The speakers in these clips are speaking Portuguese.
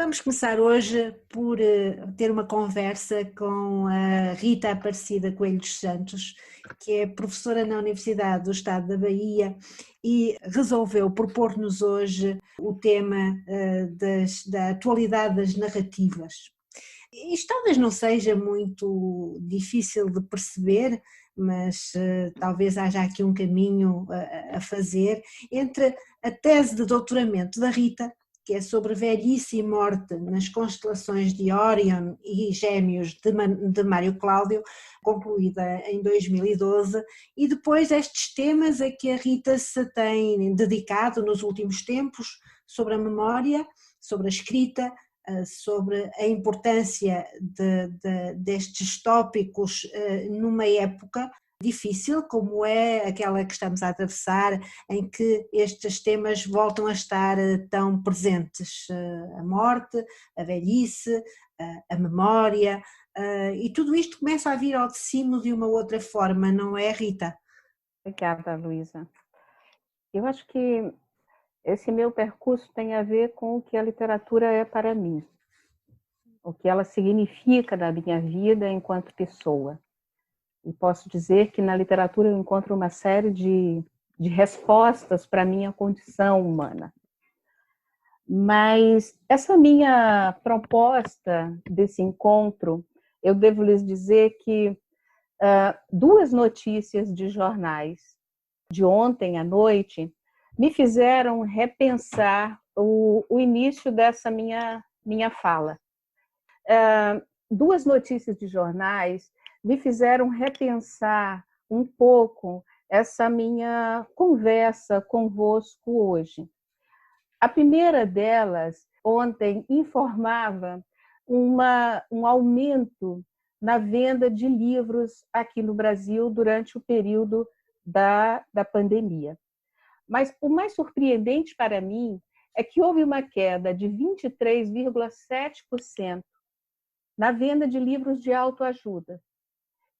Vamos começar hoje por ter uma conversa com a Rita Aparecida Coelho dos Santos, que é professora na Universidade do Estado da Bahia e resolveu propor-nos hoje o tema da atualidade das narrativas. Isto talvez não seja muito difícil de perceber, mas talvez haja aqui um caminho a fazer entre a tese de doutoramento da Rita, que é sobre velhice e morte nas constelações de Órion e Gêmeos de Mário Cláudio, concluída em 2012, e depois estes temas a que a Rita se tem dedicado nos últimos tempos, sobre a memória, sobre a escrita, sobre a importância destes tópicos numa época difícil, como é aquela que estamos a atravessar, em que estes temas voltam a estar tão presentes, a morte, a velhice, a memória, e tudo isto começa a vir ao de cima de uma outra forma, não é, Rita? Obrigada, Luísa. Eu acho que esse meu percurso tem a ver com o que a literatura é para mim, o que ela significa na minha vida enquanto pessoa. E posso dizer que na literatura eu encontro uma série de respostas para a minha condição humana. Mas essa minha proposta desse encontro, eu devo lhes dizer que duas notícias de jornais de ontem à noite me fizeram repensar o início dessa minha fala. Duas notícias de jornais me fizeram repensar um pouco essa minha conversa convosco hoje. A primeira delas, ontem, informava um aumento na venda de livros aqui no Brasil durante o período da pandemia. Mas o mais surpreendente para mim é que houve uma queda de 23,7% na venda de livros de autoajuda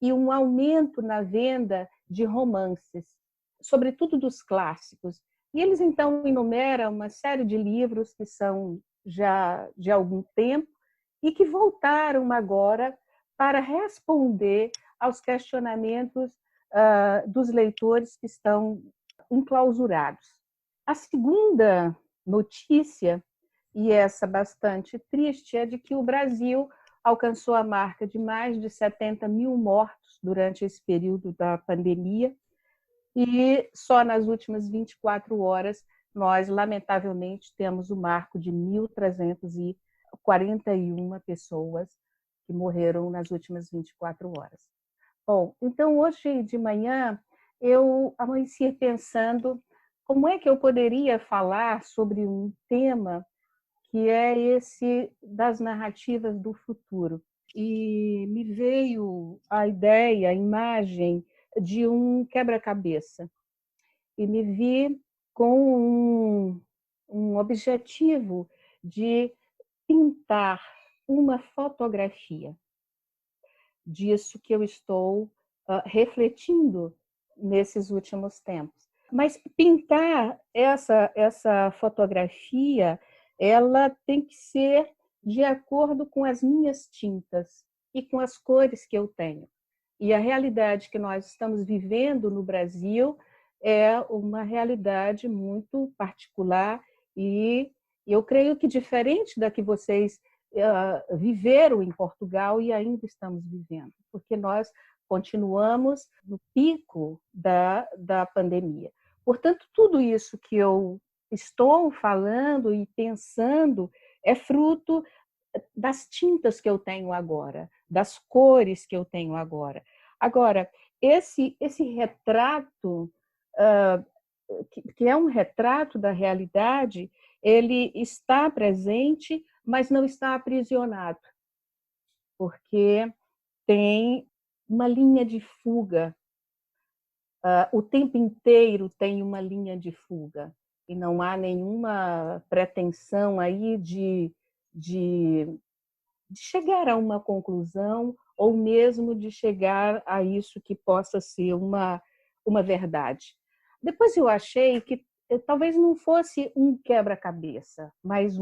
e um aumento na venda de romances, sobretudo dos clássicos. E eles, então, enumeram uma série de livros que são já de algum tempo e que voltaram agora para responder aos questionamentos dos leitores que estão enclausurados. A segunda notícia, e essa bastante triste, é de que o Brasil alcançou a marca de mais de 70 mil mortos durante esse período da pandemia e só nas últimas 24 horas nós, lamentavelmente, temos o marco de 1.341 pessoas que morreram nas últimas 24 horas. Bom, então hoje de manhã eu amanheci pensando como é que eu poderia falar sobre um tema que é esse das narrativas do futuro. E me veio a ideia, a imagem de um quebra-cabeça. E me vi com um objetivo de pintar uma fotografia disso que eu estou refletindo nesses últimos tempos. Mas pintar essa fotografia, ela tem que ser de acordo com as minhas tintas e com as cores que eu tenho. E a realidade que nós estamos vivendo no Brasil é uma realidade muito particular e eu creio que diferente da que vocês viveram em Portugal e ainda estamos vivendo, porque nós continuamos no pico da pandemia. Portanto, tudo isso que eu estou falando e pensando é fruto das tintas que eu tenho agora, das cores que eu tenho agora. Agora, esse retrato, que é um retrato da realidade, ele está presente, mas não está aprisionado, porque tem uma linha de fuga. O tempo inteiro tem uma linha de fuga, e não há nenhuma pretensão aí de chegar a uma conclusão ou mesmo de chegar a isso que possa ser uma verdade. Depois eu achei que talvez não fosse um quebra-cabeça, mas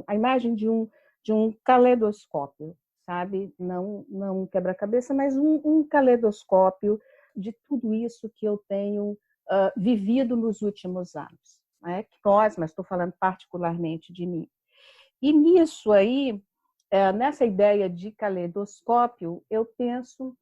a imagem de um caleidoscópio, sabe? Não um quebra-cabeça, mas um caleidoscópio de tudo isso que eu tenho vivido nos últimos anos. Né? Mas estou falando particularmente de mim. E nisso aí, nessa ideia de caleidoscópio, eu penso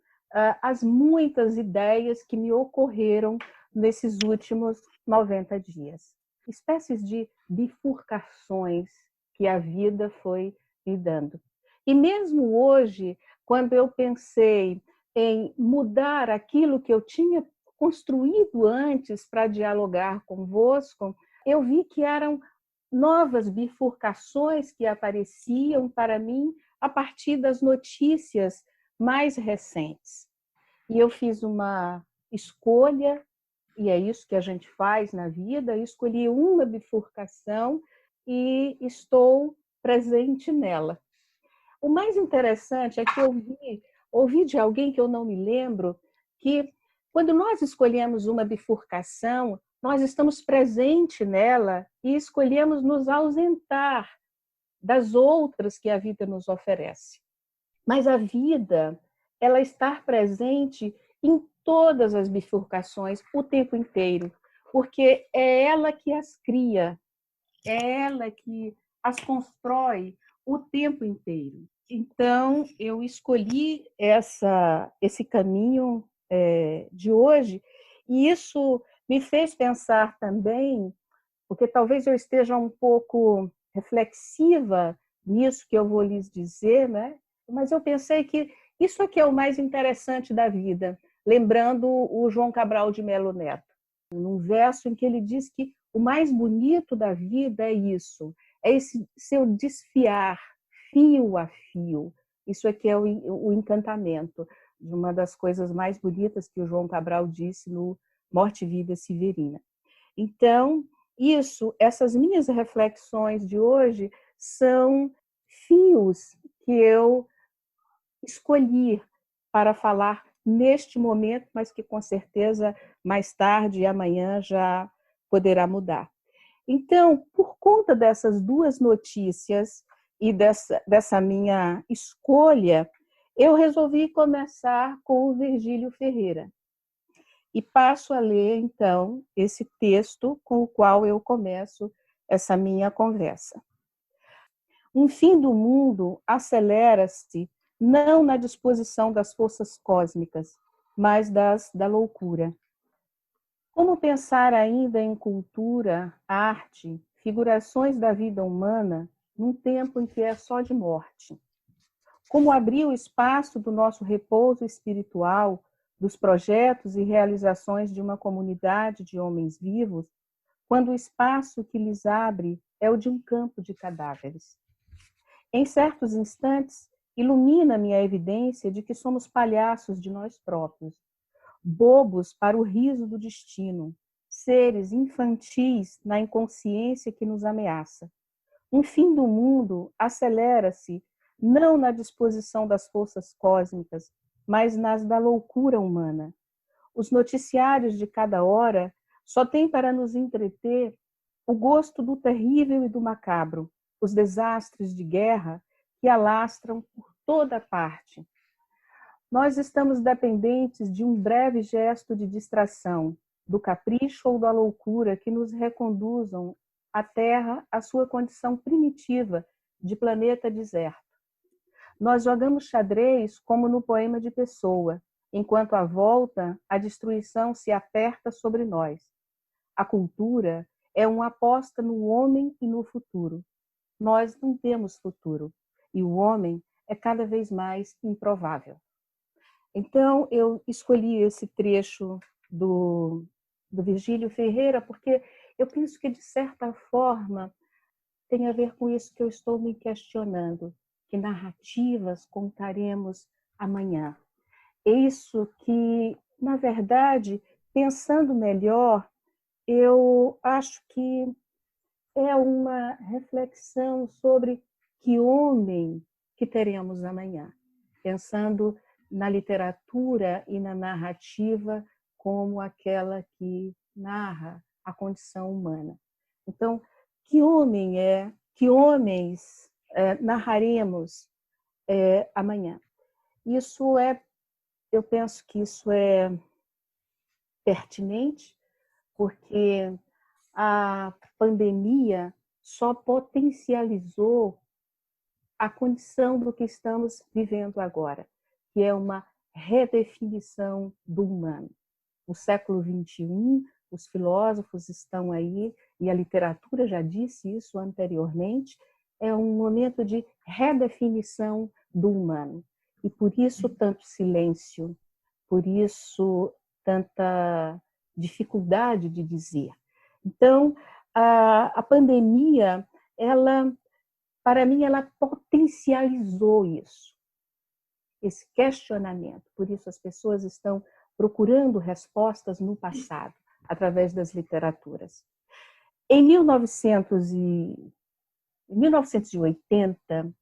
as muitas ideias que me ocorreram nesses últimos 90 dias. Espécies de bifurcações que a vida foi me dando. E mesmo hoje, quando eu pensei em mudar aquilo que eu tinha construído antes para dialogar convosco, eu vi que eram novas bifurcações que apareciam para mim a partir das notícias mais recentes. E eu fiz uma escolha, e é isso que a gente faz na vida, eu escolhi uma bifurcação e estou presente nela. O mais interessante é que eu ouvi de alguém que eu não me lembro, que quando nós escolhemos uma bifurcação, nós estamos presentes nela e escolhemos nos ausentar das outras que a vida nos oferece. Mas a vida, ela está presente em todas as bifurcações o tempo inteiro, porque é ela que as cria, é ela que as constrói o tempo inteiro. Então, eu escolhi esse caminho de hoje, e isso me fez pensar também, porque talvez eu esteja um pouco reflexiva nisso que eu vou lhes dizer, né? Mas eu pensei que isso aqui é o mais interessante da vida, lembrando o João Cabral de Melo Neto, num verso em que ele diz que o mais bonito da vida é isso, é esse seu desfiar fio a fio. Isso aqui é o encantamento, de uma das coisas mais bonitas que o João Cabral disse no Morte e Vida Severina. Então, essas minhas reflexões de hoje são fios que eu escolhi para falar neste momento, mas que com certeza mais tarde e amanhã já poderá mudar. Então, por conta dessas duas notícias e dessa minha escolha, eu resolvi começar com o Virgílio Ferreira. E passo a ler, então, esse texto com o qual eu começo essa minha conversa. Um fim do mundo acelera-se não na disposição das forças cósmicas, mas da loucura. Como pensar ainda em cultura, arte, figurações da vida humana num tempo em que é só de morte? Como abrir o espaço do nosso repouso espiritual, dos projetos e realizações de uma comunidade de homens vivos, quando o espaço que lhes abre é o de um campo de cadáveres? Em certos instantes, ilumina-me a evidência de que somos palhaços de nós próprios, bobos para o riso do destino, seres infantis na inconsciência que nos ameaça. Um fim do mundo acelera-se não na disposição das forças cósmicas, mas nas da loucura humana. Os noticiários de cada hora só têm para nos entreter o gosto do terrível e do macabro, os desastres de guerra que alastram por toda parte. Nós estamos dependentes de um breve gesto de distração, do capricho ou da loucura que nos reconduzam à Terra à sua condição primitiva de planeta deserto. Nós jogamos xadrez como no poema de Pessoa, enquanto à volta a destruição se aperta sobre nós. A cultura é uma aposta no homem e no futuro. Nós não temos futuro e o homem é cada vez mais improvável. Então, eu escolhi esse trecho do Virgílio Ferreira porque eu penso que, de certa forma, tem a ver com isso que eu estou me questionando. Que narrativas contaremos amanhã? Isso que, na verdade, pensando melhor, eu acho que é uma reflexão sobre que homem que teremos amanhã, pensando na literatura e na narrativa como aquela que narra a condição humana. Então, que homens narraremos amanhã? Eu penso que isso é pertinente, porque a pandemia só potencializou a condição do que estamos vivendo agora, que é uma redefinição do humano. O século XXI, os filósofos estão aí, e a literatura já disse isso anteriormente, é um momento de redefinição do humano. E por isso tanto silêncio, por isso tanta dificuldade de dizer. Então, a pandemia, para mim, ela potencializou isso, esse questionamento. Por isso as pessoas estão procurando respostas no passado, através das literaturas. Em 1980,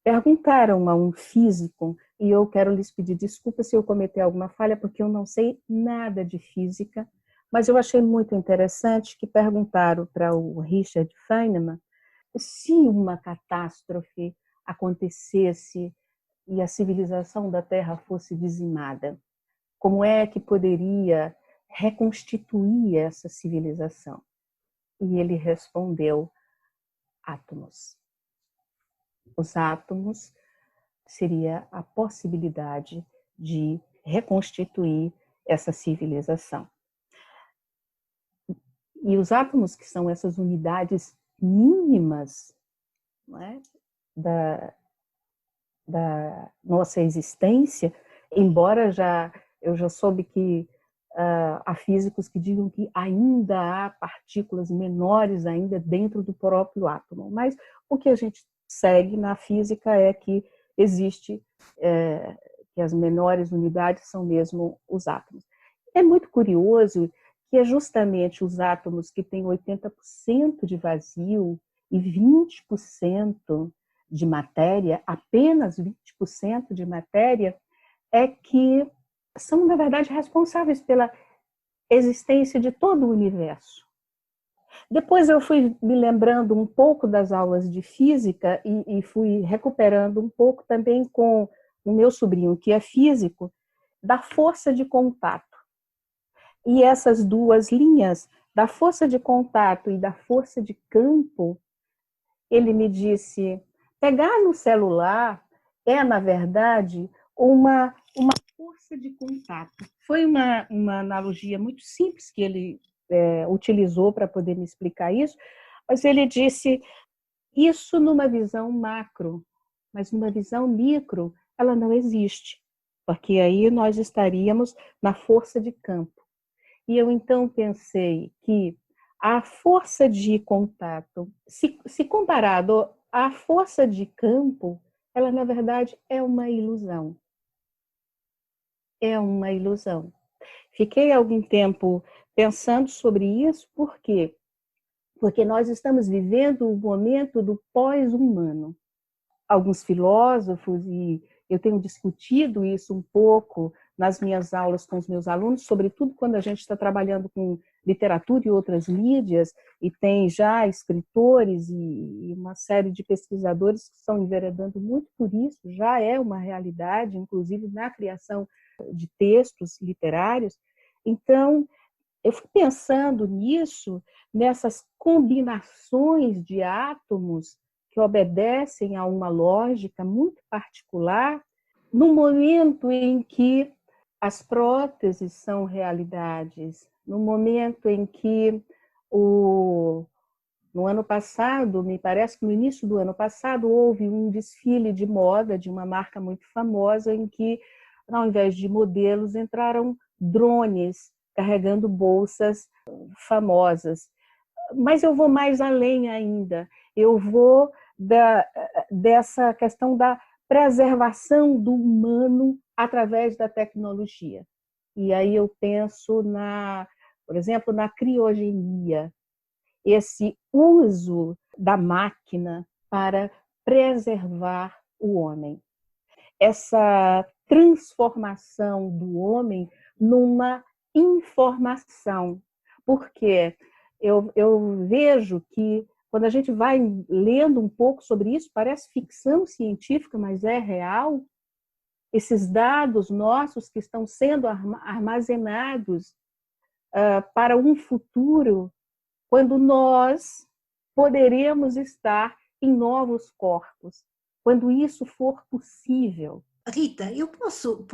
perguntaram a um físico, e eu quero lhes pedir desculpa se eu cometer alguma falha, porque eu não sei nada de física, mas eu achei muito interessante que perguntaram para o Richard Feynman se uma catástrofe acontecesse e a civilização da Terra fosse dizimada, como é que poderia reconstituir essa civilização? E ele respondeu: átomos. Os átomos seria a possibilidade de reconstituir essa civilização. E os átomos, que são essas unidades mínimas, não é, da nossa existência, embora eu já soube que há físicos que digam que ainda há partículas menores ainda dentro do próprio átomo, mas o que a gente segue na física é que existe, que as menores unidades são mesmo os átomos. É muito curioso que é justamente os átomos que têm 80% de vazio e 20% de matéria, apenas 20% de matéria, é que são, na verdade, responsáveis pela existência de todo o universo. Depois eu fui me lembrando um pouco das aulas de física e fui recuperando um pouco também com o meu sobrinho, que é físico, da força de contato. E essas duas linhas, da força de contato e da força de campo, ele me disse, pegar no celular é, na verdade, uma força de contato. Foi uma analogia muito simples que ele utilizou para poder me explicar isso, mas ele disse isso numa visão macro, mas numa visão micro ela não existe, porque aí nós estaríamos na força de campo. E eu então pensei que a força de contato, se comparado à força de campo, ela na verdade é uma ilusão. É uma ilusão. Fiquei algum tempo pensando sobre isso, por quê? Porque nós estamos vivendo o momento do pós-humano. Alguns filósofos, e eu tenho discutido isso um pouco nas minhas aulas com os meus alunos, sobretudo quando a gente está trabalhando com literatura e outras mídias, e tem já escritores e uma série de pesquisadores que estão enveredando muito por isso, já é uma realidade, inclusive na criação de textos literários. Então, eu fui pensando nisso, nessas combinações de átomos que obedecem a uma lógica muito particular, no momento em que as próteses são realidades, no momento em que no ano passado, me parece que no início do ano passado, houve um desfile de moda de uma marca muito famosa em que, ao invés de modelos, entraram drones carregando bolsas famosas. Mas eu vou mais além ainda. Eu vou dessa questão da preservação do humano através da tecnologia. E aí eu penso, por exemplo, na criogenia, esse uso da máquina para preservar o homem. Essa transformação do homem numa informação. Por quê? eu vejo que quando a gente vai lendo um pouco sobre isso, parece ficção científica, mas é real. Esses dados nossos que estão sendo armazenados para um futuro, quando nós poderemos estar em novos corpos, quando isso for possível. Rita, eu posso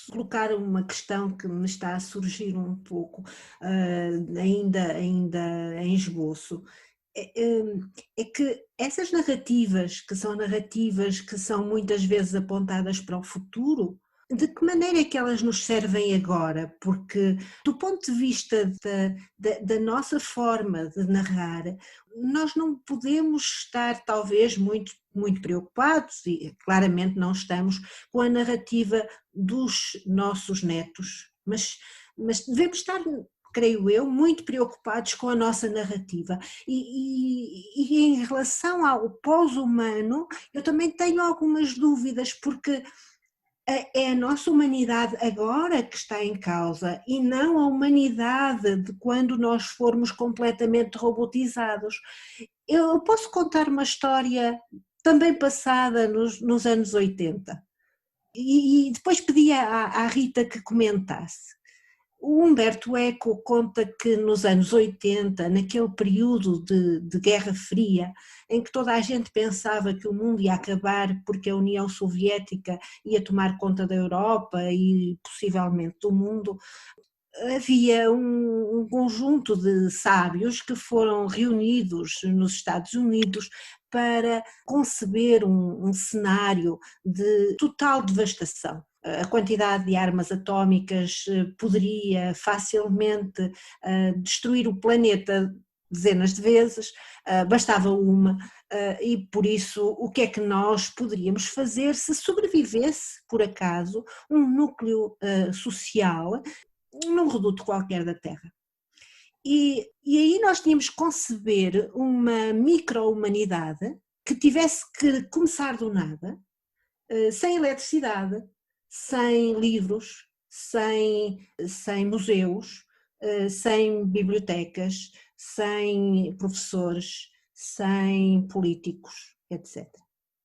colocar uma questão que me está a surgir um pouco, ainda em esboço. É que essas narrativas, que são muitas vezes apontadas para o futuro, de que maneira é que elas nos servem agora? Porque, do ponto de vista da nossa forma de narrar, nós não podemos estar, talvez, muito preocupados, e claramente não estamos, com a narrativa dos nossos netos, mas devemos estar, creio eu, muito preocupados com a nossa narrativa. E em relação ao pós-humano, eu também tenho algumas dúvidas, porque é a nossa humanidade agora que está em causa e não a humanidade de quando nós formos completamente robotizados. Eu posso contar uma história também passada nos anos 80 e depois pedi à Rita que comentasse. O Humberto Eco conta que nos anos 80, naquele período de Guerra Fria, em que toda a gente pensava que o mundo ia acabar porque a União Soviética ia tomar conta da Europa e possivelmente do mundo, havia um conjunto de sábios que foram reunidos nos Estados Unidos para conceber um cenário de total devastação. A quantidade de armas atómicas poderia facilmente destruir o planeta dezenas de vezes, bastava uma, e por isso o que é que nós poderíamos fazer se sobrevivesse, por acaso, um núcleo social num reduto qualquer da Terra. E aí nós tínhamos que conceber uma micro-humanidade que tivesse que começar do nada, sem eletricidade, sem livros, sem museus, sem bibliotecas, sem professores, sem políticos, etc.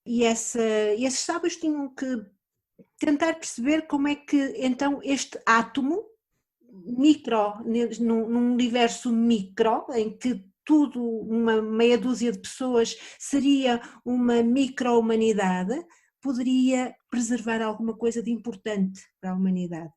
Esses sábios tinham que tentar perceber como é que então este átomo micro, num universo micro, em que tudo, uma meia dúzia de pessoas seria uma micro-humanidade, poderia preservar alguma coisa de importante para a humanidade.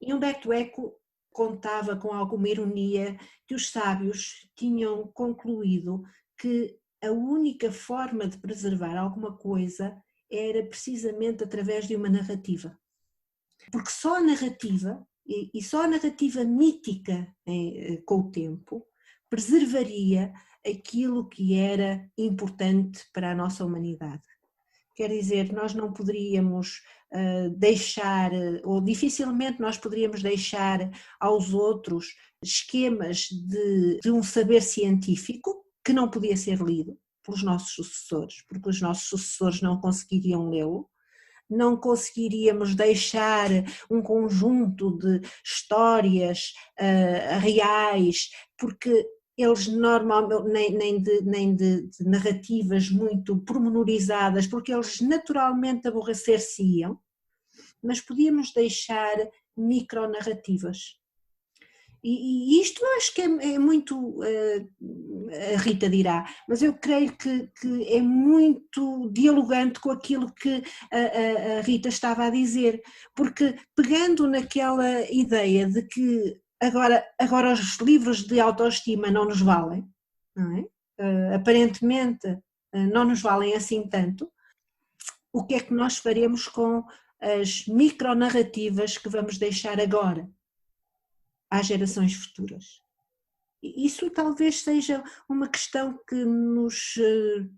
E Humberto Eco contava com alguma ironia que os sábios tinham concluído que a única forma de preservar alguma coisa era precisamente através de uma narrativa. Porque só a narrativa, e só a narrativa mítica com o tempo, preservaria aquilo que era importante para a nossa humanidade. Quer dizer, nós não poderíamos deixar, ou dificilmente nós poderíamos deixar aos outros esquemas de um saber científico que não podia ser lido pelos nossos sucessores, porque os nossos sucessores não conseguiriam lê-lo. Não conseguiríamos deixar um conjunto de histórias reais, porque eles normalmente, nem de narrativas muito pormenorizadas, porque eles naturalmente aborrecer-se-iam, mas podíamos deixar micronarrativas. E isto acho que é muito, a Rita dirá, mas eu creio que é muito dialogante com aquilo que a Rita estava a dizer, porque pegando naquela ideia de que agora os livros de autoestima não nos valem, não é? Aparentemente não nos valem assim tanto, o que é que nós faremos com as micronarrativas que vamos deixar agora às gerações futuras? Isso talvez seja uma questão que nos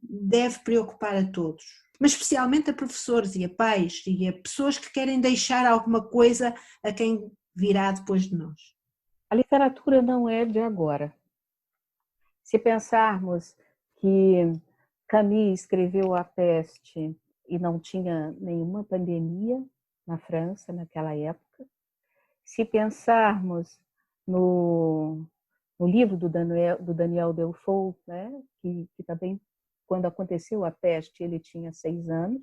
deve preocupar a todos, mas especialmente a professores e a pais e a pessoas que querem deixar alguma coisa a quem virá depois de nós. A literatura não é de agora. Se pensarmos que Camus escreveu A Peste e não tinha nenhuma pandemia na França naquela época, se pensarmos no no livro do Daniel Defoe, né, que também, quando aconteceu a peste, ele tinha 6 anos.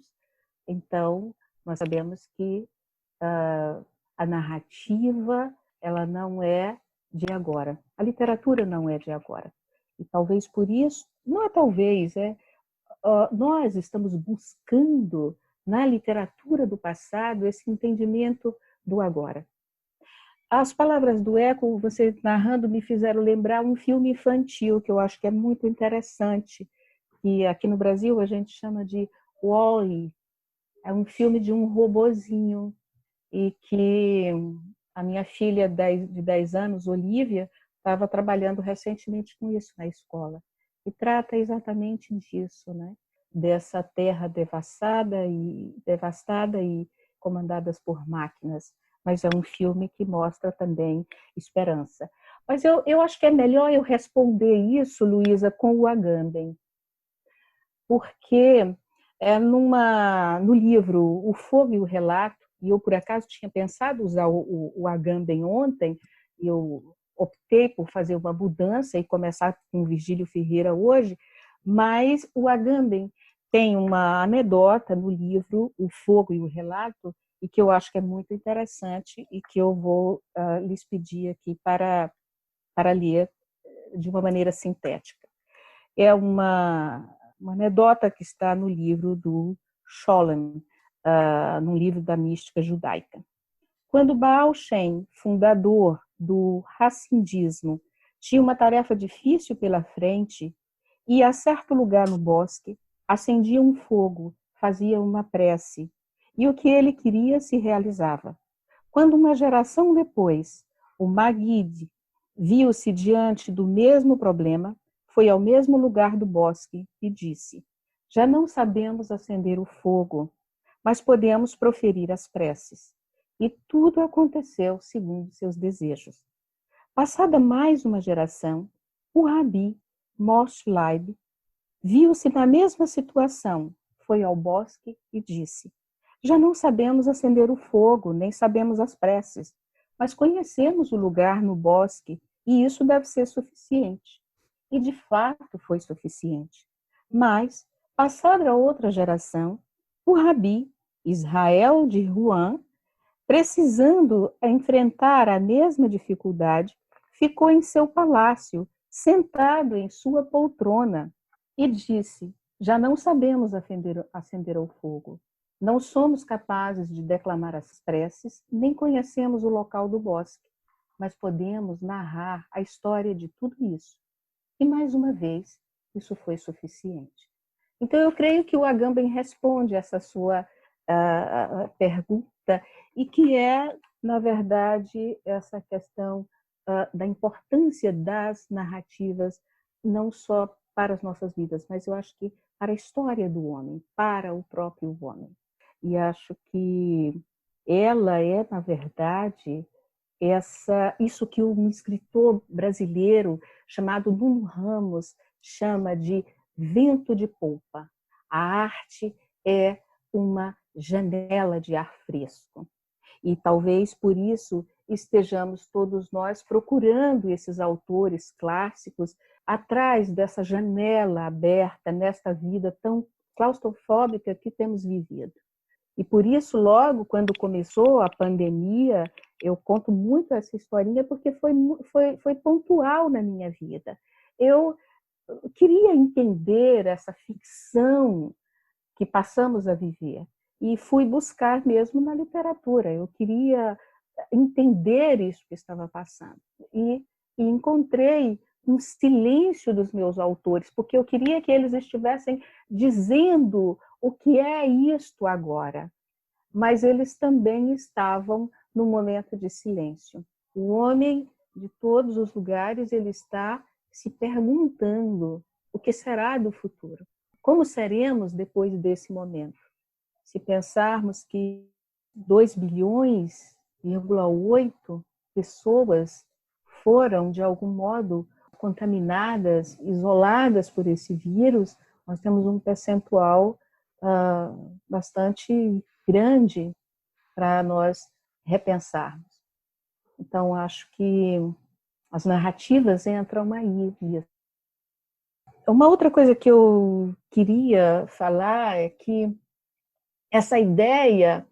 Então, nós sabemos que a narrativa, ela não é de agora. A literatura não é de agora. E talvez por isso, não é talvez, nós estamos buscando na literatura do passado esse entendimento do agora. As palavras do Eco, você narrando, me fizeram lembrar um filme infantil que eu acho que é muito interessante, que aqui no Brasil a gente chama de Wall-E. É um filme de um robozinho e que a minha filha de 10 anos, Olivia, estava trabalhando recentemente com isso na escola. E trata exatamente disso, né? Dessa terra devastada e comandadas por máquinas. Mas é um filme que mostra também esperança. Mas eu acho que é melhor eu responder isso, Luísa, com o Agamben. Porque no livro O Fogo e o Relato, e eu por acaso tinha pensado usar o Agamben ontem, e eu optei por fazer uma mudança e começar com o Virgílio Ferreira hoje, mas o Agamben tem uma anedota no livro O Fogo e o Relato, e que eu acho que é muito interessante e que eu vou lhes pedir aqui para ler de uma maneira sintética. É uma anedota que está no livro do Scholem, no livro da mística judaica. Quando Baal Shem, fundador do Hassidismo, tinha uma tarefa difícil pela frente, ia a certo lugar no bosque, acendia um fogo, fazia uma prece, e o que ele queria se realizava. Quando uma geração depois, o Magid viu-se diante do mesmo problema, foi ao mesmo lugar do bosque e disse: já não sabemos acender o fogo, mas podemos proferir as preces. E tudo aconteceu segundo seus desejos. Passada mais uma geração, o Rabi Moshe Leib viu-se na mesma situação, foi ao bosque e disse: já não sabemos acender o fogo, nem sabemos as preces, mas conhecemos o lugar no bosque e isso deve ser suficiente. E de fato foi suficiente. Mas, passada outra geração, o Rabi Israel de Ruan, precisando enfrentar a mesma dificuldade, ficou em seu palácio, sentado em sua poltrona, e disse: já não sabemos acender o fogo. Não somos capazes de declamar as preces, nem conhecemos o local do bosque, mas podemos narrar a história de tudo isso. E, mais uma vez, isso foi suficiente. Então, eu creio que o Agamben responde essa sua pergunta, e que é, na verdade, essa questão da importância das narrativas, não só para as nossas vidas, mas eu acho que para a história do homem, para o próprio homem. E acho que ela é, na verdade, isso que um escritor brasileiro chamado Nuno Ramos chama de vento de polpa. A arte é uma janela de ar fresco. E talvez por isso estejamos todos nós procurando esses autores clássicos atrás dessa janela aberta nesta vida tão claustrofóbica que temos vivido. E por isso, logo quando começou a pandemia, eu conto muito essa historinha porque foi pontual na minha vida. Eu queria entender essa ficção que passamos a viver e fui buscar mesmo na literatura. Eu queria entender isso que estava passando e encontrei um silêncio dos meus autores, porque eu queria que eles estivessem dizendo o que é isto agora, mas eles também estavam no momento de silêncio. O homem de todos os lugares, ele está se perguntando o que será do futuro. Como seremos depois desse momento? Se pensarmos que 2,8 bilhões pessoas foram, de algum modo, contaminadas, isoladas por esse vírus, nós temos um percentual bastante grande para nós repensarmos. Então, acho que As narrativas entram aí. Uma outra coisa que eu queria falar é que essa ideia,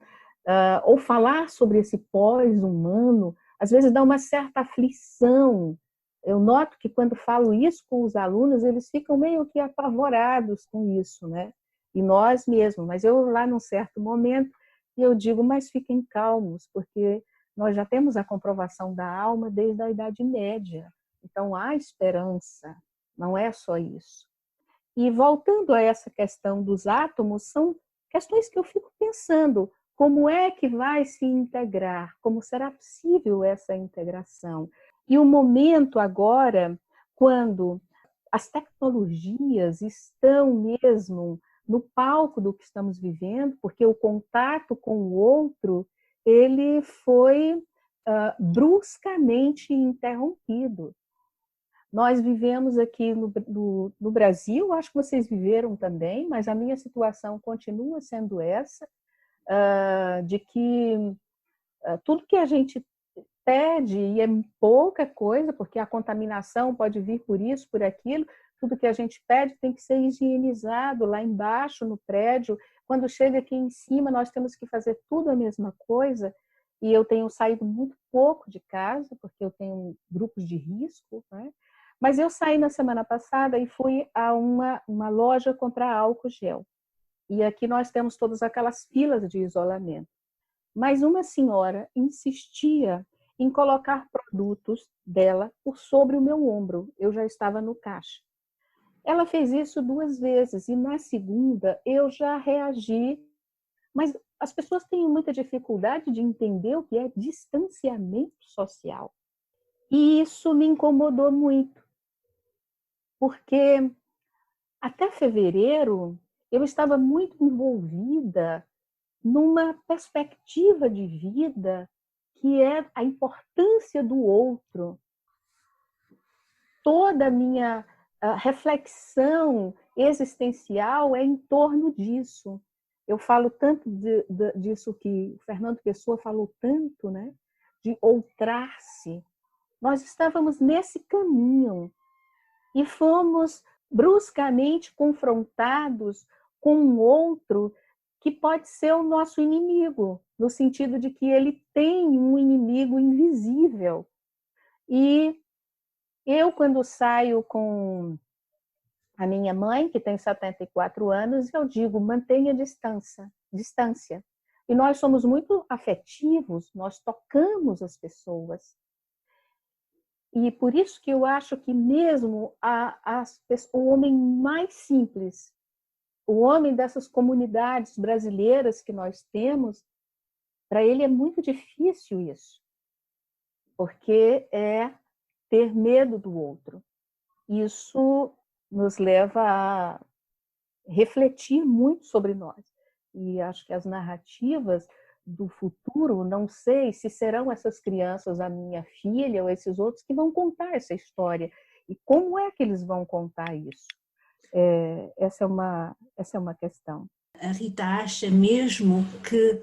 ou falar sobre esse pós-humano, às vezes dá uma certa aflição. Eu noto que quando falo isso com os alunos, eles ficam meio que apavorados com isso, né? E nós mesmos. Mas eu lá num certo momento, eu digo, mas fiquem calmos, porque nós já temos a comprovação da alma desde a Idade Média. Então há esperança, não é só isso. E voltando a essa questão dos átomos, são questões que eu fico pensando, como é que vai se integrar? Como será possível essa integração? E o momento agora, quando as tecnologias estão mesmo no palco do que estamos vivendo, porque o contato com o outro, ele foi bruscamente interrompido. Nós vivemos aqui no Brasil, acho que vocês viveram também, mas a minha situação continua sendo essa, de que tudo que a gente pede, e é pouca coisa, porque a contaminação pode vir por isso, por aquilo, tudo que a gente pede tem que ser higienizado lá embaixo, no prédio. Quando chega aqui em cima, nós temos que fazer tudo a mesma coisa, e eu tenho saído muito pouco de casa, porque eu tenho grupos de risco, né? Mas eu saí na semana passada e fui a uma loja comprar álcool gel. E aqui nós temos todas aquelas filas de isolamento. Mas uma senhora insistia em colocar produtos dela por sobre o meu ombro. Eu já estava no caixa. Ela fez isso 2 vezes e na segunda eu já reagi. Mas as pessoas têm muita dificuldade de entender o que é distanciamento social. E isso me incomodou muito, porque até fevereiro eu estava muito envolvida numa perspectiva de vida que é a importância do outro. Toda a minha reflexão existencial é em torno disso. Eu falo tanto disso que o Fernando Pessoa falou tanto, né? De outrar-se. Nós estávamos nesse caminho e fomos bruscamente confrontados com um outro que pode ser o nosso inimigo, no sentido de que ele tem um inimigo invisível. E eu, quando saio com a minha mãe, que tem 74 anos, eu digo, mantenha distância. E nós somos muito afetivos, nós tocamos as pessoas. E por isso que eu acho que mesmo o homem mais simples, o homem dessas comunidades brasileiras que nós temos, para ele é muito difícil isso, porque é ter medo do outro. Isso nos leva a refletir muito sobre nós. E acho que as narrativas do futuro, não sei se serão essas crianças, a minha filha ou esses outros, que vão contar essa história. E como é que eles vão contar isso? Essa é uma questão. A Rita acha mesmo que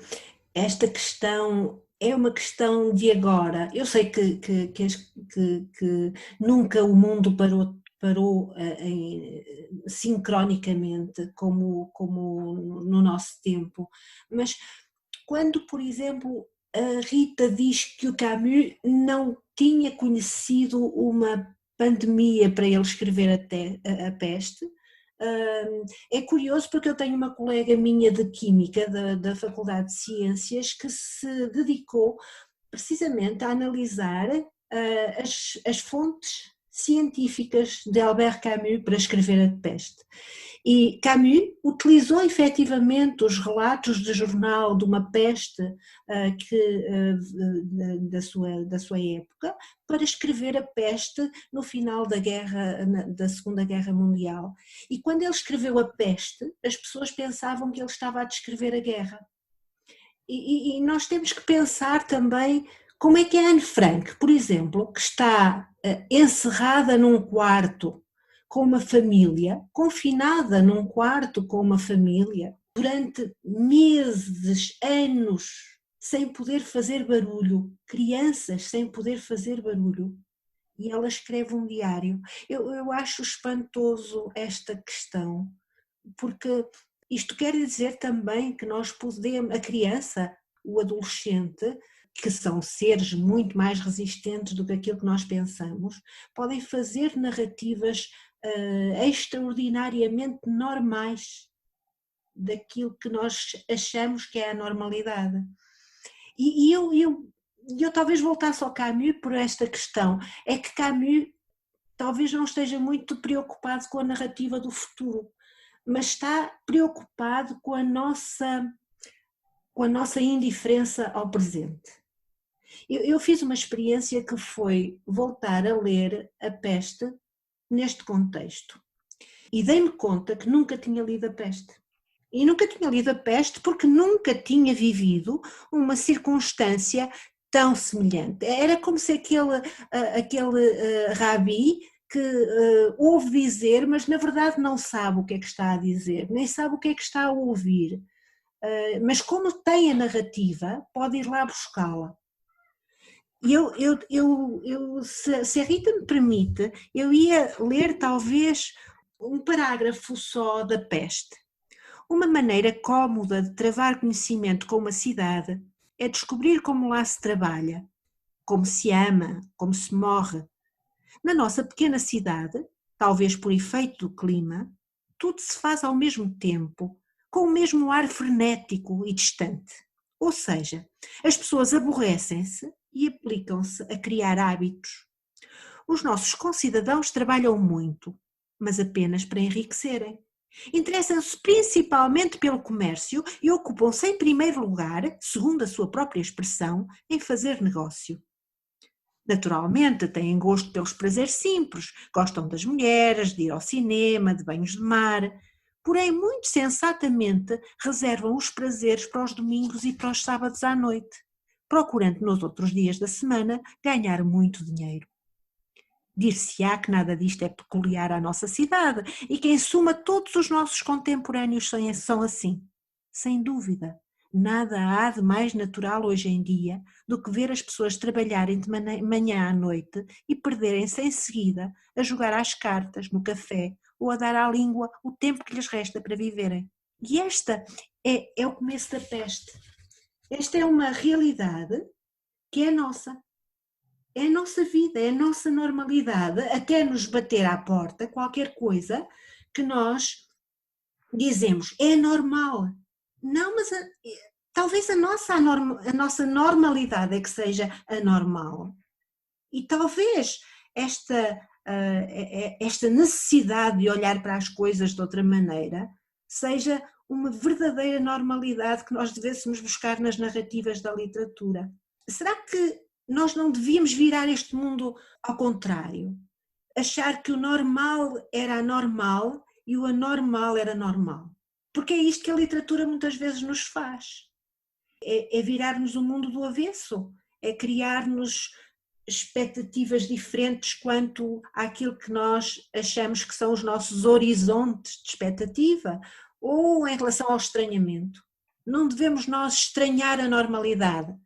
esta questão é uma questão de agora. Eu sei que nunca o mundo parou sincronicamente como no nosso tempo, mas quando, por exemplo, a Rita diz que o Camus não tinha conhecido uma pandemia para ele escrever a Peste, é curioso porque eu tenho uma colega minha de Química da Faculdade de Ciências que se dedicou precisamente a analisar as fontes científicas de Albert Camus para escrever a Peste. E Camus utilizou efetivamente os relatos de jornal de uma peste da sua época para escrever a Peste no final da Segunda Guerra Mundial. E quando ele escreveu a Peste, as pessoas pensavam que ele estava a descrever a guerra. E nós temos que pensar também como é que a Anne Frank, por exemplo, que está encerrada num quarto com uma família, confinada num quarto com uma família, durante meses, anos, sem poder fazer barulho, crianças sem poder fazer barulho, e ela escreve um diário. Eu acho espantoso esta questão, porque isto quer dizer também que nós podemos, a criança, o adolescente, que são seres muito mais resistentes do que aquilo que nós pensamos, podem fazer narrativas extraordinariamente normais daquilo que nós achamos que é a normalidade. E eu talvez voltasse ao Camus por esta questão, é que Camus talvez não esteja muito preocupado com a narrativa do futuro, mas está preocupado com a nossa indiferença ao presente. Eu fiz uma experiência que foi voltar a ler A Peste neste contexto e dei-me conta que nunca tinha lido A Peste. E nunca tinha lido A Peste porque nunca tinha vivido uma circunstância tão semelhante. Era como se aquele rabi que ouve dizer, mas na verdade não sabe o que é que está a dizer, nem sabe o que é que está a ouvir. Mas como tem a narrativa, pode ir lá buscá-la. E se a Rita me permite, eu ia ler talvez um parágrafo só da Peste. Uma maneira cómoda de travar conhecimento com uma cidade é descobrir como lá se trabalha, como se ama, como se morre. Na nossa pequena cidade, talvez por efeito do clima, tudo se faz ao mesmo tempo, com o mesmo ar frenético e distante. Ou seja, as pessoas aborrecem-se e aplicam-se a criar hábitos. Os nossos concidadãos trabalham muito, mas apenas para enriquecerem. Interessam-se principalmente pelo comércio e ocupam-se em primeiro lugar, segundo a sua própria expressão, em fazer negócio. Naturalmente têm gosto pelos prazeres simples, gostam das mulheres, de ir ao cinema, de banhos de mar, porém muito sensatamente reservam os prazeres para os domingos e para os sábados à noite, procurando nos outros dias da semana ganhar muito dinheiro. Dir-se-á que nada disto é peculiar à nossa cidade e que, em suma, todos os nossos contemporâneos são assim. Sem dúvida, nada há de mais natural hoje em dia do que ver as pessoas trabalharem de manhã à noite e perderem-se em seguida a jogar às cartas, no café ou a dar à língua o tempo que lhes resta para viverem. E esta é o começo da peste. Esta é uma realidade que é nossa. É a nossa vida, é a nossa normalidade, até nos bater à porta qualquer coisa que nós dizemos é normal. Não, mas talvez a nossa normalidade é que seja anormal. E talvez esta necessidade de olhar para as coisas de outra maneira seja uma verdadeira normalidade que nós devêssemos buscar nas narrativas da literatura. Será que nós não devíamos virar este mundo ao contrário? Achar que o normal era anormal e o anormal era normal? Porque é isto que a literatura muitas vezes nos faz. É virar-nos o mundo do avesso, é criar-nos expectativas diferentes quanto àquilo que nós achamos que são os nossos horizontes de expectativa ou em relação ao estranhamento. Não devemos nós estranhar a normalidade.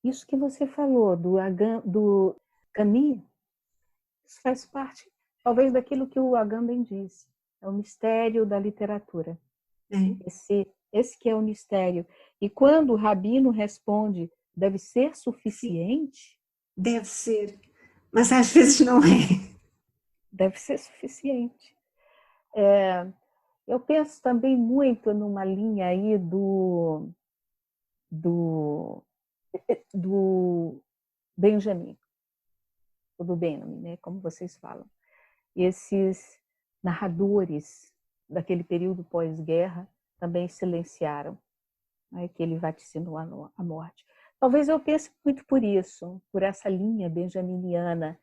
Isso que você falou do Camus, isso faz parte, talvez, daquilo que o Agamben disse. É o mistério da literatura. Esse que é o mistério. E quando o Rabino responde, deve ser suficiente? Deve ser, mas às vezes não é. Deve ser suficiente. Eu penso também muito numa linha aí do Benjamin, ou do Benjamin, né, como vocês falam. Esses narradores daquele período pós-guerra também silenciaram, né, que ele vaticinou a morte. Talvez eu pense muito por isso, por essa linha benjaminiana.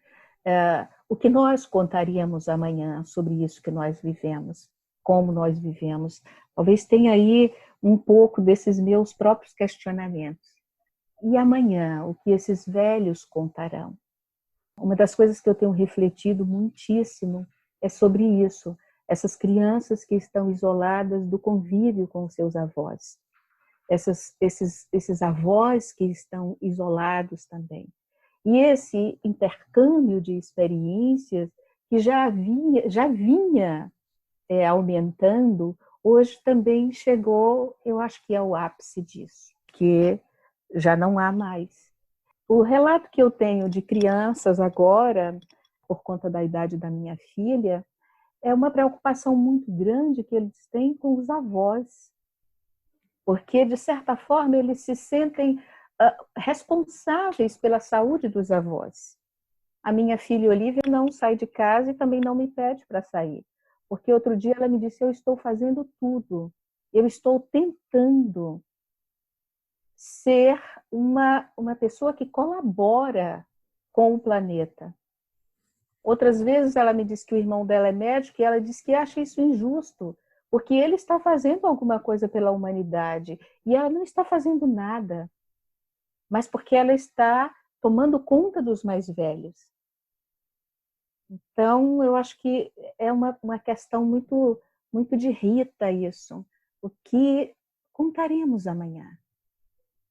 O que nós contaríamos amanhã sobre isso que nós vivemos, como nós vivemos. Talvez tenha aí um pouco desses meus próprios questionamentos. E amanhã, o que esses velhos contarão? Uma das coisas que eu tenho refletido muitíssimo é sobre isso, essas crianças que estão isoladas do convívio com os seus avós, esses avós que estão isolados também. E esse intercâmbio de experiências que já vinha aumentando, hoje também chegou, eu acho que é o ápice disso, que já não há mais. O relato que eu tenho de crianças agora, por conta da idade da minha filha, é uma preocupação muito grande que eles têm com os avós, porque, de certa forma, eles se sentem responsáveis pela saúde dos avós. A minha filha Olivia não sai de casa e também não me pede para sair, porque outro dia ela me disse: eu estou fazendo tudo, eu estou tentando ser uma pessoa que colabora com o planeta. Outras vezes ela me disse que o irmão dela é médico e ela disse que acha isso injusto, porque ele está fazendo alguma coisa pela humanidade e ela não está fazendo nada, mas porque ela está tomando conta dos mais velhos. Então, eu acho que é uma questão muito, muito de Rita isso. O que contaremos amanhã?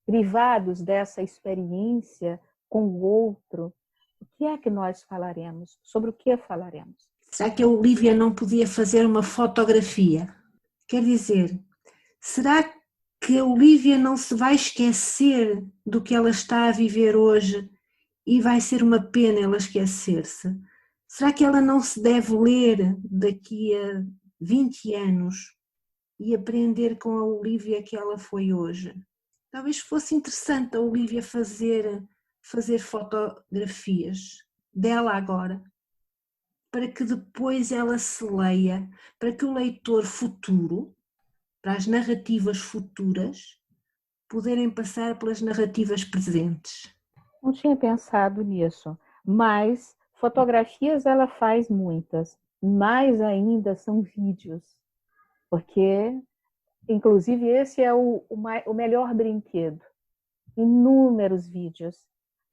Privados dessa experiência com o outro, o que é que nós falaremos? Sobre o que falaremos? Será que a Olivia não podia fazer uma fotografia? Quer dizer, será que a Olivia não se vai esquecer do que ela está a viver hoje e vai ser uma pena ela esquecer-se? Será que ela não se deve ler daqui a 20 anos e aprender com a Olivia que ela foi hoje? Talvez fosse interessante a Olivia fazer fotografias dela agora, para que depois ela se leia, para que o leitor futuro, para as narrativas futuras, poderem passar pelas narrativas presentes. Não tinha pensado nisso, mas fotografias ela faz muitas, mais ainda são vídeos, porque, inclusive, esse é o melhor brinquedo. Inúmeros vídeos,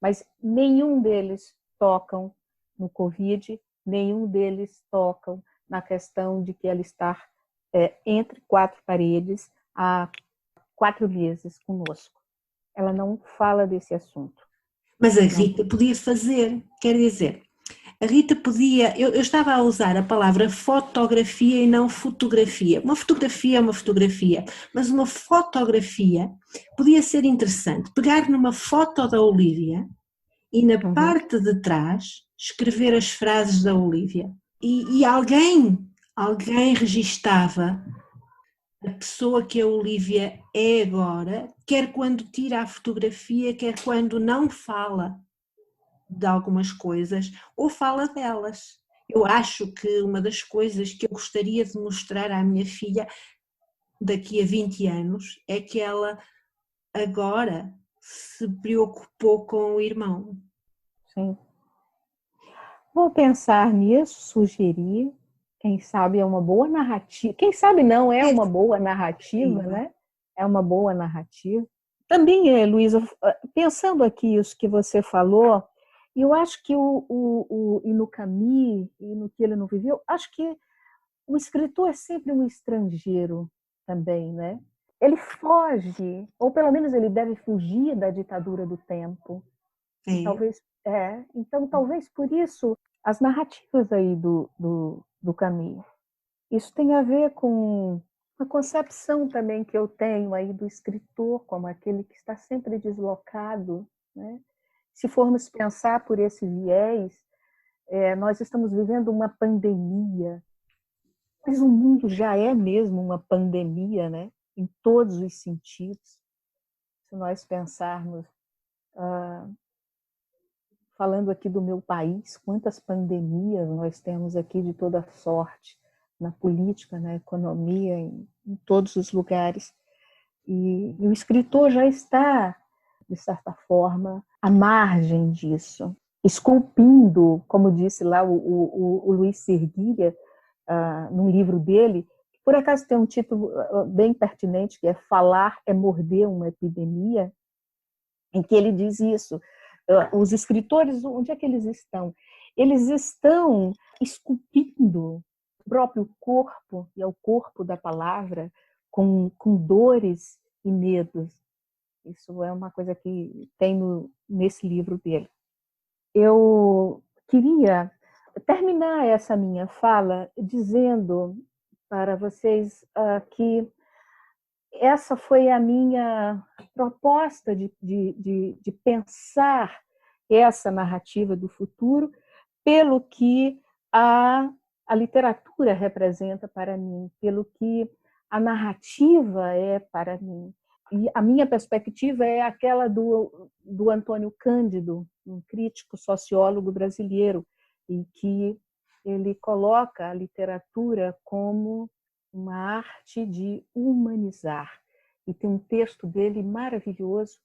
mas nenhum deles tocam no Covid, nenhum deles tocam na questão de que ela está entre quatro paredes há 4 meses conosco. Ela não fala desse assunto. Mas a Rita podia fazer, quer dizer, a Rita podia, eu estava a usar a palavra fotografia e não fotografia. Uma fotografia é uma fotografia, mas uma fotografia podia ser interessante. Pegar numa foto da Olivia e na parte de trás escrever as frases da Olivia. E alguém registava a pessoa que a Olivia é agora, quer quando tira a fotografia, quer quando não fala de algumas coisas ou fala delas. Eu acho que uma das coisas que eu gostaria de mostrar à minha filha daqui a 20 anos é que ela agora se preocupou com o irmão. Sim. Vou pensar nisso, sugerir. Quem sabe é uma boa narrativa. Quem sabe não é uma boa narrativa, né? É uma boa narrativa. Também, Luísa, pensando aqui isso que você falou, eu acho que e no Camus, e no que ele não viveu, acho que o escritor é sempre um estrangeiro também, né? Ele foge, ou pelo menos ele deve fugir da ditadura do tempo. E então talvez por isso as narrativas aí do Camus. Isso tem a ver com a concepção também que eu tenho aí do escritor como aquele que está sempre deslocado, né? Se formos pensar por esse viés, nós estamos vivendo uma pandemia, mas o mundo já é mesmo uma pandemia, né? Em todos os sentidos. Se nós pensarmos, falando aqui do meu país, quantas pandemias nós temos aqui de toda sorte, na política, na economia, em todos os lugares. E o escritor já está, de certa forma, à margem disso, esculpindo, como disse lá o Luiz Sirguia, num livro dele, que por acaso tem um título bem pertinente, que é Falar é Morder uma Epidemia, em que ele diz isso. Os escritores, onde é que eles estão? Eles estão esculpindo o próprio corpo, e é o corpo da palavra, com dores e medos. Isso é uma coisa que tem nesse livro dele. eu queria terminar essa minha fala dizendo para vocês que essa foi a minha proposta de pensar essa narrativa do futuro pelo que a literatura representa para mim, pelo que a narrativa é para mim. E a minha perspectiva é aquela do Antônio Cândido, um crítico sociólogo brasileiro, e que ele coloca a literatura como uma arte de humanizar. E tem um texto dele maravilhoso,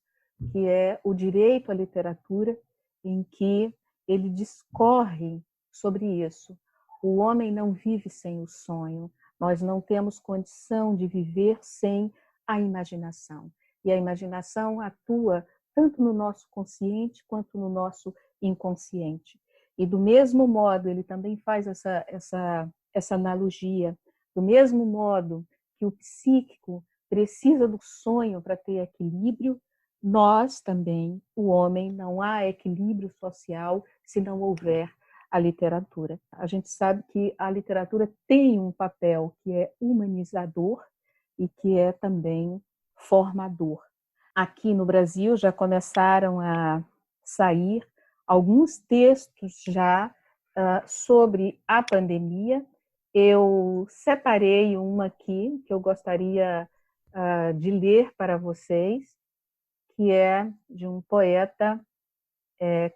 que é O Direito à Literatura, em que ele discorre sobre isso. O homem não vive sem o sonho, nós não temos condição de viver sem a imaginação. E a imaginação atua tanto no nosso consciente quanto no nosso inconsciente. E do mesmo modo, ele também faz essa analogia, do mesmo modo que o psíquico precisa do sonho para ter equilíbrio, nós também, o homem, não há equilíbrio social se não houver a literatura. A gente sabe que a literatura tem um papel que é humanizador e que é também formador. Aqui no Brasil já começaram a sair alguns textos já sobre a pandemia. Eu separei uma aqui que eu gostaria de ler para vocês, que é de um poeta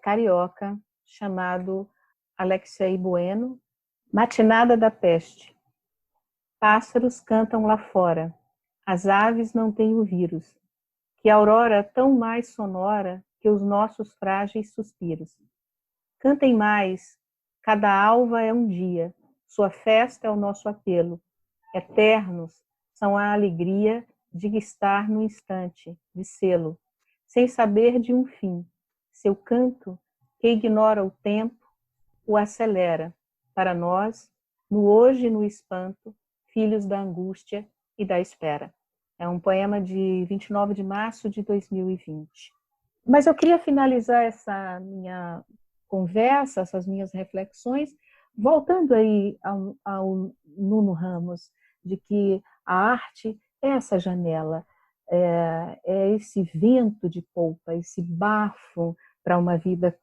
carioca chamado Alexei Bueno. Matinada da peste. Pássaros cantam lá fora. As aves não têm o vírus. Que aurora tão mais sonora que os nossos frágeis suspiros. Cantem mais. Cada alva é um dia. Sua festa é o nosso apelo. Eternos são a alegria de estar no instante, de sê-lo, sem saber de um fim. Seu canto, que ignora o tempo, o acelera. Para nós, no hoje e no espanto, filhos da angústia e da espera. É um poema de 29 de março de 2020. Mas eu queria finalizar essa minha conversa, essas minhas reflexões, voltando aí ao Nuno Ramos, de que a arte é essa janela, é esse vento de polpa, esse bafo para uma vida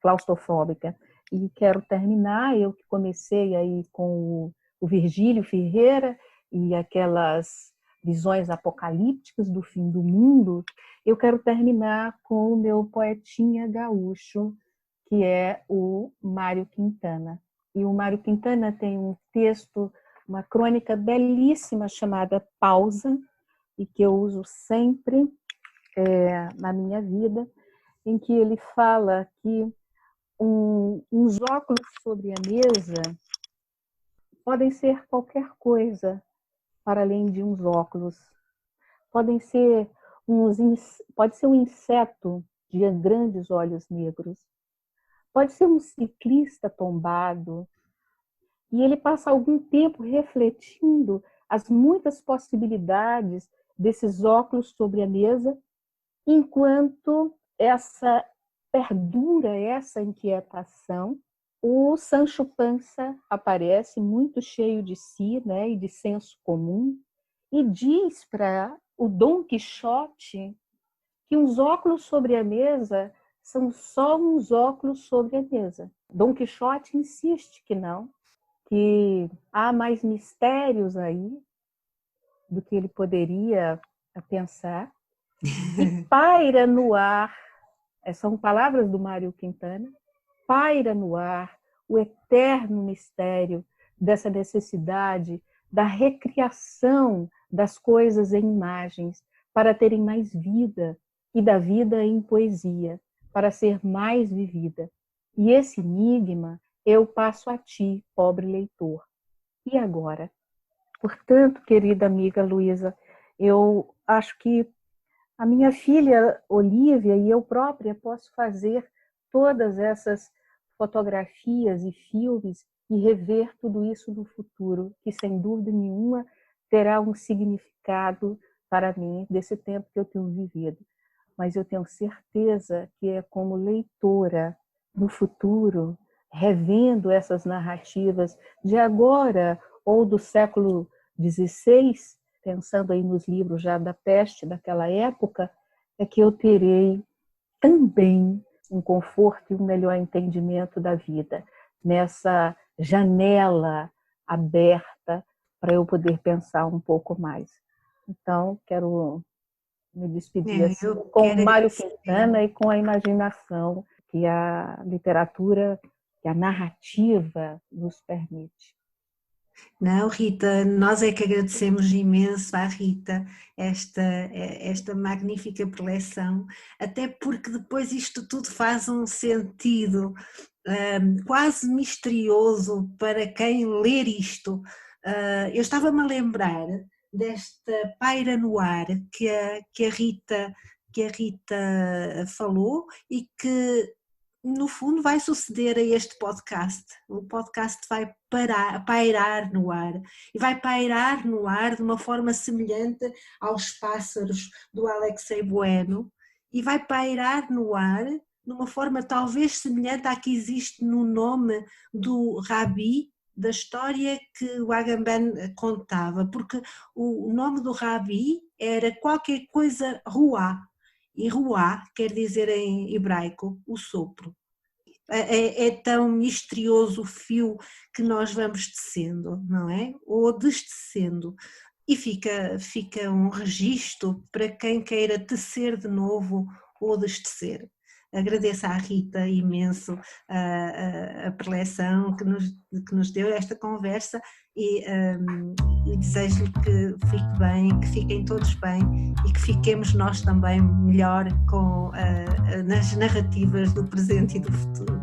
claustrofóbica. E quero terminar, eu que comecei aí com o Virgílio Ferreira e aquelas visões apocalípticas do fim do mundo, eu quero terminar com o meu poetinha gaúcho, que é o Mário Quintana. E o Mário Quintana tem um texto, uma crônica belíssima chamada Pausa, e que eu uso sempre na minha vida, em que ele fala que uns óculos sobre a mesa podem ser qualquer coisa para além de uns óculos. Pode ser um inseto de grandes olhos negros. Pode ser um ciclista tombado. E ele passa algum tempo refletindo as muitas possibilidades desses óculos sobre a mesa, enquanto perdura essa inquietação. O Sancho Panza aparece muito cheio de si, né, e de senso comum, e diz para o Dom Quixote que uns óculos sobre a mesa são só uns óculos sobre a mesa. Dom Quixote insiste que não, que há mais mistérios aí do que ele poderia pensar, e paira no ar, são palavras do Mário Quintana, paira no ar o eterno mistério dessa necessidade da recriação das coisas em imagens para terem mais vida, e da vida em poesia para ser mais vivida. E esse enigma eu passo a ti, pobre leitor. E agora? Portanto, querida amiga Luísa, eu acho que a minha filha Olívia e eu própria posso fazer todas essas fotografias e filmes e rever tudo isso no futuro, que sem dúvida nenhuma terá um significado para mim desse tempo que eu tenho vivido. Mas eu tenho certeza que é como leitora no futuro, revendo essas narrativas de agora ou do século XVI, pensando aí nos livros já da peste daquela época, é que eu terei também um conforto e um melhor entendimento da vida, nessa janela aberta para eu poder pensar um pouco mais. Então, quero me despedir assim, Eu com quero o Mário agradecer. Quintana e com a imaginação que a literatura, que a narrativa nos permite. Não, Rita, nós é que agradecemos imenso à Rita esta magnífica preleção, até porque depois isto tudo faz um sentido quase misterioso para quem ler isto. Eu estava-me a lembrar desta paira no ar que a Rita falou e que no fundo vai suceder a este podcast. O podcast vai pairar no ar e vai pairar no ar de uma forma semelhante aos pássaros do Alexei Bueno e vai pairar no ar de uma forma talvez semelhante à que existe no nome do Rabi, da história que o Agamben contava, porque o nome do Rabi era qualquer coisa Ruá, e Ruá quer dizer em hebraico o sopro. É tão misterioso o fio que nós vamos tecendo, não é? Ou destecendo. E fica um registro para quem queira tecer de novo ou destecer. Agradeço à Rita imenso a preleção que nos deu esta conversa e desejo-lhe que fique bem, que fiquem todos bem e que fiquemos nós também melhor nas narrativas do presente e do futuro.